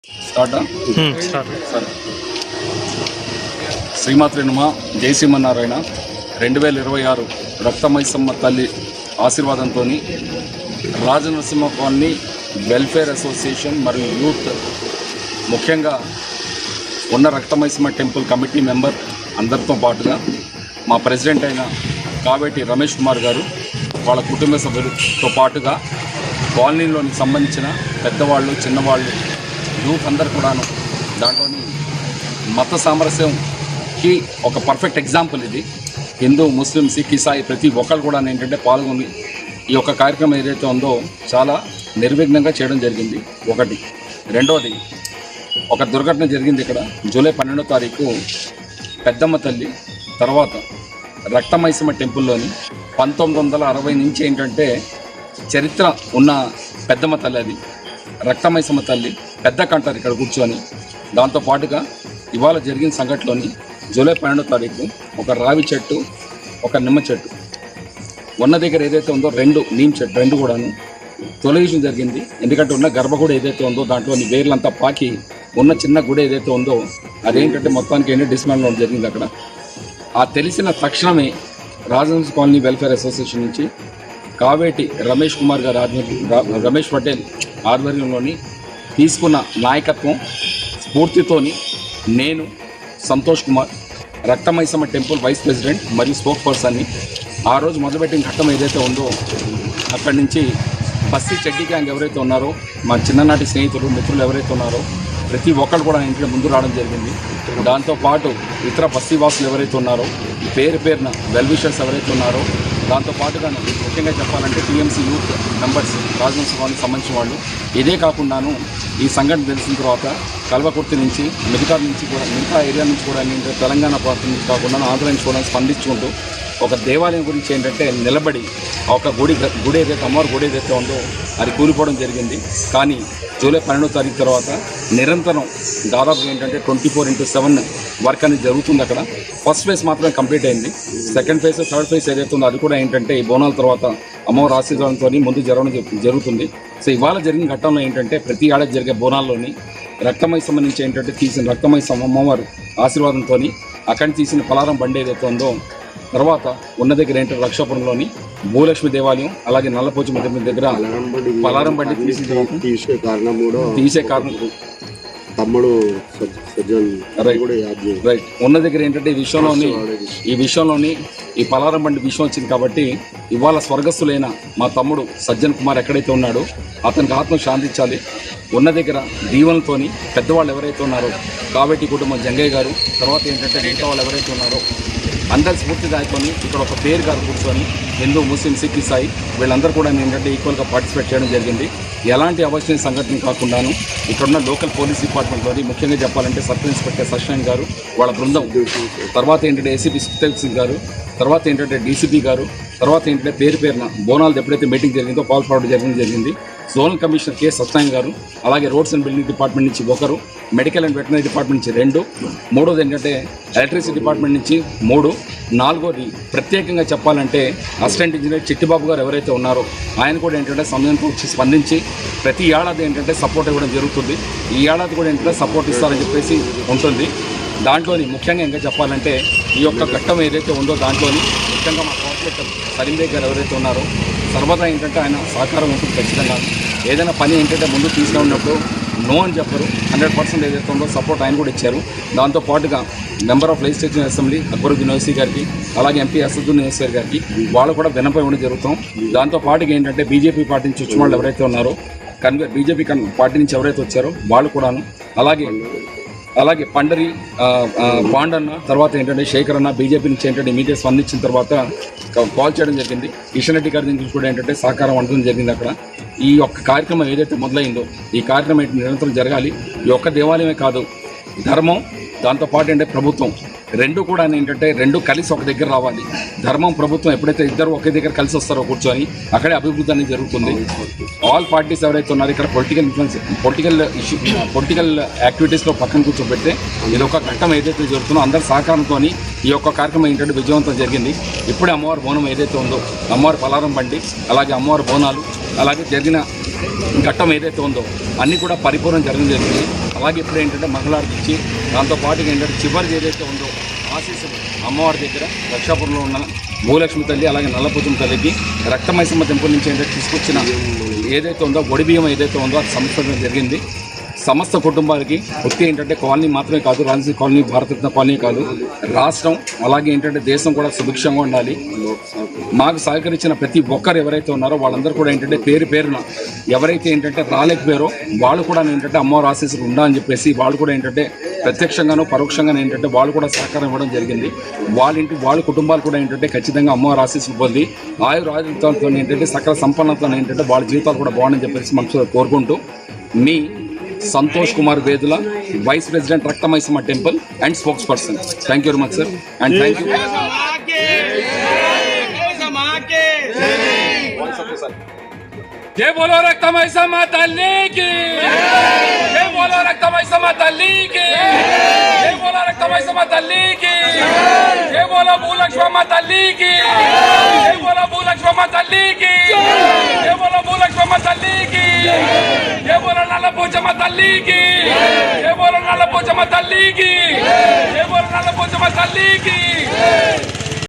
స్టార్టా సరే. శ్రీమాత్రి నమ జై శ్రీమన్నారాయణ. 2026 రక్తమైసమ్మ తల్లి ఆశీర్వాదంతో రాజనరసింహ కాలనీ వెల్ఫేర్ అసోసియేషన్ మరియు యూత్, ముఖ్యంగా ఉన్న రక్తమైసమ్మ టెంపుల్ కమిటీ మెంబర్ అందరితో పాటుగా మా ప్రెసిడెంట్ అయిన కావేటి రమేష్ కుమార్ గారు, వాళ్ళ కుటుంబ సభ్యులతో పాటుగా కాలనీలోని సంబంధించిన పెద్దవాళ్ళు, చిన్నవాళ్ళు, యూత్ అందరు కూడాను దాంట్లోని మత సామరస్యంకి ఒక పర్ఫెక్ట్ ఎగ్జాంపుల్ ఇది. హిందూ, ముస్లిం, సిక్, ఇసాయి ప్రతి ఒక్కరు కూడా ఏంటంటే పాల్గొని ఈ యొక్క కార్యక్రమం ఏదైతే ఉందో చాలా నిర్విఘ్నంగా చేయడం జరిగింది. ఒకటి. రెండవది, ఒక దుర్ఘటన జరిగింది ఇక్కడ జూలై 12వ తారీఖు పెద్దమ్మ తల్లి తర్వాత రక్తమైసమ్మ టెంపుల్లోని 1960 నుంచి ఏంటంటే చరిత్ర ఉన్న పెద్దమ్మ తల్లి, అది రక్తమైసమ్మ తల్లి పెద్ద కంటారు ఇక్కడ కూర్చొని. దాంతోపాటుగా ఇవాళ జరిగిన సంఘటనలోని జూలై 12వ తారీఖు ఒక రావి చెట్టు, ఒక నిమ్మ చెట్టు ఉన్న దగ్గర ఏదైతే ఉందో 2 నీమ్ చెట్టు 2 కూడాను తొలగించడం జరిగింది. ఎందుకంటే ఉన్న గర్భగుడి ఏదైతే ఉందో దాంట్లోని వేర్లంతా పాకి ఉన్న చిన్న గుడి ఏదైతే ఉందో అదేంటంటే మొత్తానికి ఏంటంటే డిస్మాంటిల్ జరిగింది అక్కడ. ఆ తెలిసిన తక్షణమే రాజనరసింహ కాలనీ వెల్ఫేర్ అసోసియేషన్ నుంచి కావేటి రమేష్ కుమార్ గారు రమేష్ పటేల్ ఆధ్వర్యంలోని తీసుకున్న నాయకత్వం స్ఫూర్తితోని నేను Santosh Kumar, Raktamaisamma temple vice president మరియు స్పోక్ పర్సన్ని ఆ రోజు మొదలుపెట్టిన ఘట్టం ఏదైతే ఉందో అక్కడి నుంచి బస్తీ చెడ్డీ గ్యాంగ్ ఎవరైతే ఉన్నారో, మా చిన్ననాటి స్నేహితులు, మిత్రులు ఎవరైతే ఉన్నారో ప్రతి ఒక్కరు కూడా ఇంట్లో ముందు రావడం జరిగింది. దాంతోపాటు ఇతర బస్తీవాసులు ఎవరైతే ఉన్నారో, పేరున వెల్విషర్స్ ఎవరైతే ఉన్నారో, దాంతోపాటుగా ముఖ్యంగా చెప్పాలంటే టీఎంసీ యూత్ మెంబర్స్, రాజనరసింహ కాలనీకి సంబంధించిన వాళ్ళు. ఇదే కాకుండాను ఈ సంఘటన తెలిసిన తర్వాత కల్వకుర్తి నుంచి మిగతా ఏరియా నుంచి కూడా ఏంటంటే తెలంగాణ ప్రాంతం నుంచి కాకుండా ఆంధ్ర నుంచి కూడా స్పందించుకుంటూ ఒక దేవాలయం గురించి ఏంటంటే నిలబడి ఒక గుడి ఏదైతే అమ్మవారి గుడి ఏదైతే ఉందో అది కూలిపోవడం జరిగింది. కానీ జూలై 12వ తారీఖు తర్వాత నిరంతరం దాదాపు ఏంటంటే 24/7 వర్క్ అనేది జరుగుతుంది అక్కడ. ఫస్ట్ ఫేజ్ మాత్రమే కంప్లీట్ అయింది. సెకండ్ ఫేజ్, థర్డ్ ఫేజ్ ఏదైతే ఉందో అది కూడా ఏంటంటే ఈ బోనాల తర్వాత అమ్మవారి ఆశీర్వాదంతో ముందు జరుగుతుంది. సో ఇవాళ జరిగిన ఘట్టంలో ఏంటంటే ప్రతి ఏడాది జరిగే బోనాల్లోని రక్తమైసమ్మ నుంచి ఏంటంటే తీసిన రక్తమైసమ్మ అమ్మవారు ఆశీర్వాదంతో అక్కడి తీసిన పలారం బండి ఏదైతే ఉందో తర్వాత ఉన్న దగ్గర ఏంటంటే లక్షాపురంలోని భూలక్ష్మి దేవాలయం, అలాగే నల్లపోచమ్మ దగ్గర పలారం బండి తీసే కారణం తమ్ముడు రైట్ ఉన్న దగ్గర ఏంటంటే ఈ విషయంలోని ఈ పలారం బండి విషయం వచ్చింది కాబట్టి ఇవాళ స్వర్గస్థులైన మా తమ్ముడు సజ్జన్ కుమార్ ఎక్కడైతే ఉన్నాడో అతనికి ఆత్మ శాంతించాలి. ఉన్న దగ్గర దీవెనలతోని పెద్దవాళ్ళు ఎవరైతే ఉన్నారో కావేటి కుటుంబం జంగయ్య గారు, తర్వాత ఏంటంటే మిగతా వాళ్ళు ఎవరైతే ఉన్నారో అందరి స్ఫూర్తిదాయకొని ఇక్కడ ఒక పేరు గారు కూర్చొని హిందూ, ముస్లిం, సిక్, ఇసాయి వీళ్ళందరూ కూడా ఏంటంటే ఈక్వల్గా పార్టిసిపేట్ చేయడం జరిగింది. ఎలాంటి అవాంఛనీయ సంఘటన కాకుండాను ఇక్కడున్న లోకల్ పోలీస్ డిపార్ట్మెంట్లోని ముఖ్యంగా చెప్పాలంటే సబ్ ఇన్స్పెక్టర్ సత్యనారాయణ గారు, వాళ్ళ బృందం, తర్వాత ఏంటంటే ఏసీపీ సుఖ్దేవ్ సింగ్ గారు, తర్వాత ఏంటంటే డీసీపీ గారు, తర్వాత ఏంటంటే పేరున బోనాలు ఎప్పుడైతే మీటింగ్ జరిగిందో పాల్ ఫార్వర్డ్ జరిగింది. జోనల్ కమిషనర్ కె సత్యనారాయణ గారు, అలాగే రోడ్స్ అండ్ బిల్డింగ్ డిపార్ట్మెంట్ నుంచి 1, మెడికల్ అండ్ వెటనరీ డిపార్ట్మెంట్ నుంచి 2, మూడోది ఏంటంటే ఎలక్ట్రిసిటీ డిపార్ట్మెంట్ నుంచి 3, నాలుగోది ప్రత్యేకంగా చెప్పాలంటే అసిస్టెంట్ ఇంజనీర్ చిట్టిబాబు గారు ఎవరైతే ఉన్నారో ఆయన కూడా ఏంటంటే సమయంతో వచ్చి స్పందించి ప్రతి ఏడాది ఏంటంటే సపోర్ట్ ఇవ్వడం జరుగుతుంది. ఈ ఏడాది కూడా ఏంటంటే సపోర్ట్ ఇస్తారని చెప్పేసి ఉంటుంది. దాంట్లోని ముఖ్యంగా ఇంకా చెప్పాలంటే ఈ యొక్క ఘట్టం ఏదైతే ఉందో దాంట్లోని ముఖ్యంగా మా కార్పొరేటర్ సలీంబేగ్ గారు ఎవరైతే ఉన్నారో సర్వదా ఏంటంటే ఆయన సహకారం ఉంటుంది. ఖచ్చితంగా ఏదైనా పని ఏంటంటే ముందు తీసుకున్నప్పుడు నో అని చెప్పరు, 100% ఏదైతే ఉందో సపోర్ట్ ఆయన కూడా ఇచ్చారు. దాంతోపాటుగా member of legislative assembly Akbaruddin Owaisi గారికి, అలాగే ఎంపీ అసదుద్దీన్ ఓవైసీ గారికి వాళ్ళు కూడా వినపై ఇవ్వడం జరుగుతాం. దాంతోపాటుగా ఏంటంటే బీజేపీ పార్టీ నుంచి వచ్చిన వాళ్ళు ఎవరైతే ఉన్నారో బీజేపీ పార్టీ నుంచి ఎవరైతే వచ్చారో వాళ్ళు కూడాను, అలాగే పండరి పాండన్న, తర్వాత ఏంటంటే శేఖర్ అన్న బీజేపీ నుంచి ఏంటంటే ఇమీడియట్ స్పందించిన తర్వాత కాల్ చేయడం జరిగింది. కిషన్ రెడ్డి గారి నుంచి కూడా ఏంటంటే సహకారం ఉండడం జరిగింది. అక్కడ ఈ యొక్క కార్యక్రమం ఏదైతే మొదలైందో ఈ కార్యక్రమం నిరంతరం జరగాలి. ఈ ఒక్క దేవాలయమే కాదు, ధర్మం, దాంతోపాటు అంటే ప్రభుత్వం రెండు కూడా ఏంటంటే రెండు కలిసి ఒక దగ్గర రావాలి. ధర్మం, ప్రభుత్వం ఎప్పుడైతే ఇద్దరు ఒకే దగ్గర కలిసి వస్తారో కూర్చొని అక్కడే అభివృద్ధి అనేది జరుగుతుంది. ఆల్ పార్టీస్ ఎవరైతే ఉన్నారో ఇక్కడ పొలిటికల్ యాక్టివిటీస్లో పక్కన కూర్చోబెడితే ఇది ఒక ఘట్టం ఏదైతే జరుగుతుందో అందరి సహకారంతో ఈ యొక్క కార్యక్రమం ఏంటంటే విజయవంతం జరిగింది. ఇప్పుడే అమ్మవారి బోనం ఏదైతే ఉందో అమ్మవారి పలారం బండి, అలాగే అమ్మవారి బోనాలు, అలాగే జరిగిన ఘట్టం ఏదైతే ఉందో అన్నీ కూడా పరిపూర్ణం జరగడం జరిగింది. అలాగే ఇప్పుడు ఏంటంటే మంగళారతి ఇచ్చి దాంతోపాటుగా ఏంటంటే చివరిది ఏదైతే ఉందో ఆశీస్సులు అమ్మవారి దగ్గర రక్షాపురంలో ఉన్న భూలక్ష్మి తల్లి అలాగే నల్లపోతున్న తల్లికి రక్తమైసమ్మ టెంపుల్ నుంచి ఏంటంటే తీసుకొచ్చిన ఏదైతే ఉందో ఒడి బియ్యం ఏదైతే ఉందో అది సమర్పించడం జరిగింది. సమస్త కుటుంబాలకి ఒత్తి ఏంటంటే కాలనీ మాత్రమే కాదు, రాజకీయ కాలనీ, భారతరత్న కాలనీ కాదు, రాష్ట్రం అలాగే ఏంటంటే దేశం కూడా సుభిక్షంగా ఉండాలి. మాకు సహకరించిన ప్రతి ఒక్కరు ఎవరైతే ఉన్నారో వాళ్ళందరూ కూడా ఏంటంటే పేరున ఎవరైతే ఏంటంటే రాలేకపోయారో వాళ్ళు కూడా ఏంటంటే అమ్మవారి ఆశీస్సులు ఉండాలని చెప్పేసి వాళ్ళు కూడా ఏంటంటే ప్రత్యక్షంగానూ పరోక్షంగానూ ఏంటంటే వాళ్ళు కూడా సహకారం ఇవ్వడం జరిగింది. వాళ్ళ కుటుంబాలు కూడా ఏంటంటే ఖచ్చితంగా అమ్మవారి ఆశీస్సులు పొంది ఆయురారోగ్యాలతో ఏంటంటే సకల సంపన్నతతో ఏంటంటే వాళ్ళ జీవితాలు కూడా బాగుండని చెప్పేసి మనసు కోరుకుంటూ మీ Santosh Kumar Vedula, vice president Raktamaisamma temple and spokesperson. Thank you very much sir and thank you. జై బోలో రక్తమైసమ్మ తల్లికి, జై బోలో రక్తమైసమ్మ తల్లికి, జై బోలో రక్తమైసమ్మ తల్లికి, జై బోలో భూలక్ష్మమ్మ తల్లికి, జై బోలో భూలక్ష్మమ్మ తల్లికి, జై బోలో భూలక్ష్మమ్మ తల్లికి, జై బోలో నల్లపోచమ్మ తల్లికి, జై బోలో నల్లపోచమ్మ తల్లికి, జై బోలో నల్లపోచమ్మ తల్లికి.